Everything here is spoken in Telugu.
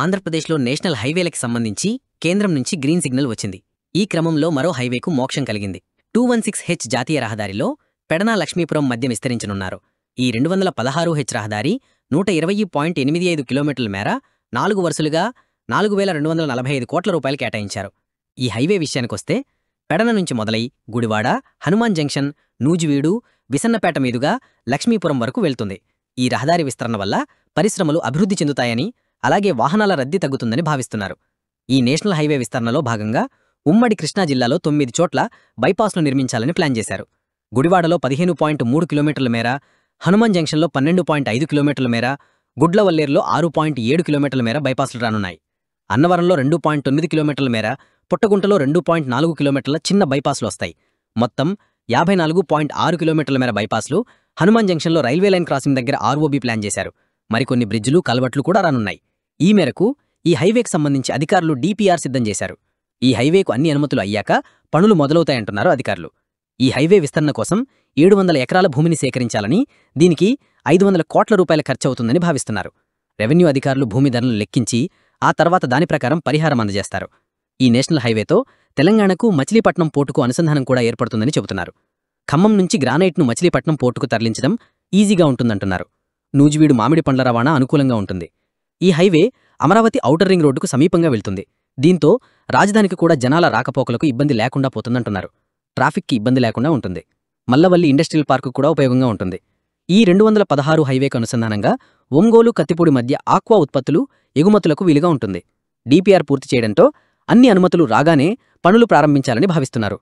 ఆంధ్రప్రదేశ్లో నేషనల్ హైవేలకి సంబంధించి కేంద్రం నుంచి గ్రీన్ సిగ్నల్ వచ్చింది. ఈ క్రమంలో మరో హైవేకు మోక్షం కలిగింది. 216H జాతీయ రహదారిలో పెడన లక్ష్మీపురం మధ్య విస్తరించనున్నారు. ఈ 216H రహదారి 120.85 కిలోమీటర్ల మేర 4 వరుసలుగా 4,245 కోట్ల రూపాయలు కేటాయించారు. ఈ హైవే విషయానికొస్తే పెడన నుంచి మొదలై గుడివాడ, హనుమాన్ జంక్షన్, నూజివీడు, విసన్నపేట మీదుగా లక్ష్మీపురం వరకు వెళ్తుంది. ఈ రహదారి విస్తరణ వల్ల పరిశ్రమలు అభివృద్ధి చెందుతాయని, అలాగే వాహనాల రద్దీ తగ్గుతుందని భావిస్తున్నారు. ఈ నేషనల్ హైవే విస్తరణలో భాగంగా ఉమ్మడి కృష్ణా జిల్లాలో 9 చోట్ల బైపాస్ను నిర్మించాలని ప్లాన్ చేశారు. గుడివాడలో 15.3 కిలోమీటర్ల మేర, హనుమాన్ జంక్షన్లో 12.5 కిలోమీటర్ల మేర, గుడ్లవల్లేరులో 6.7 కిలోమీటర్ల మేర బైపాస్లు రానున్నాయి. అన్నవరంలో 2.9 కిలోమీటర్ల మేర, పుట్టగుంటలో 2.4 కిలోమీటర్ల చిన్న బైపాస్లు వస్తాయి. మొత్తం 54.6 కిలోమీటర్ల మేర బైపాస్లు హనుమాన్ జంక్షన్లో రైల్వే లైన్ క్రాసింగ్ దగ్గర ROB ప్లాన్ చేశారు. మరికొన్ని బ్రిడ్జిలు, కల్వర్ట్లు కూడా రానున్నాయి. ఈ మేరకు ఈ హైవేకి సంబంధించి అధికారులు DPR సిద్ధం చేశారు. ఈ హైవేకు అన్ని అనుమతులు అయ్యాక పనులు మొదలవుతాయంటున్నారు అధికారులు. ఈ హైవే విస్తరణ కోసం 700 ఎకరాల భూమిని సేకరించాలని, దీనికి 500 కోట్ల రూపాయల ఖర్చవుతుందని భావిస్తున్నారు. రెవెన్యూ అధికారులు భూమి ధరలను లెక్కించి ఆ తర్వాత దాని ప్రకారం పరిహారం అందజేస్తారు. ఈ నేషనల్ హైవేతో తెలంగాణకు మచిలీపట్నం పోర్టుకు అనుసంధానం కూడా ఏర్పడుతుందని చెబుతున్నారు. ఖమ్మం నుంచి గ్రానైట్ను మచిలీపట్నం పోర్టుకు తరలించడం ఈజీగా ఉంటుందంటున్నారు. నూజివీడు మామిడి పండ్ల రవాణా అనుకూలంగా ఉంటుంది. ఈ హైవే అమరావతి ఔటర్ రింగ్ రోడ్డుకు సమీపంగా వెళ్తుంది. దీంతో రాజధానికి కూడా జనాల రాకపోకలకు ఇబ్బంది లేకుండా పోతుందంటున్నారు. ట్రాఫిక్కి ఇబ్బంది లేకుండా ఉంటుంది. మల్లవల్లి ఇండస్ట్రియల్ పార్కు కూడా ఉపయోగంగా ఉంటుంది. ఈ 216 హైవేకు అనుసంధానంగా ఒంగోలు, కత్తిపూడి మధ్య ఆక్వా ఉత్పత్తులు, ఎగుమతులకు వీలుగా ఉంటుంది. DPR పూర్తి చేయడంతో అన్ని అనుమతులు రాగానే పనులు ప్రారంభించాలని భావిస్తున్నారు.